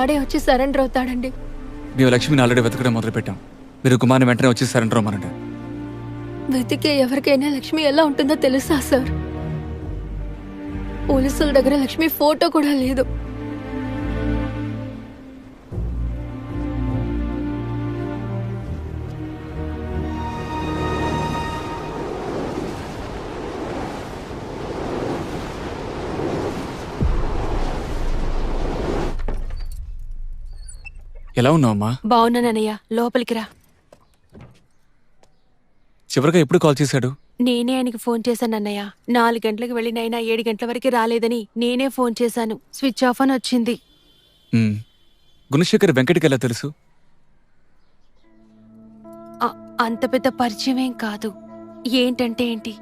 ఆడే వచ్చి సరెండర్ అవుతాడండి. మేము లక్ష్మిని ఆల్రెడీ వెతకడం మొదలుపెట్టాం. మీరు కుమార్ని వెంటనే వచ్చి సరెండర్ అవ్వమనండి. వెతికే ఎవరికైనా లక్ష్మి ఎలా ఉంటుందో తెలుసా సార్? పోలీసుల దగ్గర లక్ష్మి ఫోటో కూడా లేదు. ఎలా ఉన్నావమ్మా? బావున్నానన్నయ్య, లోపలికి రా. చివరిగా ఎప్పుడు కాల్ చేశాడు? నేనే ఆయనకి ఫోన్ చేశానన్నయ్య. 4 గంటలకు వెళ్ళినైనా 7 గంటల వరకు రాలేదని నేనే ఫోన్ చేశాను. స్విచ్ ఆఫ్ అని వచ్చింది. గుణశేఖర్ వెంకట్కి ఎలా తెలుసు? అంత పెద్ద పరిచయమేం కాదు. ఏంటంటే ఏంటి?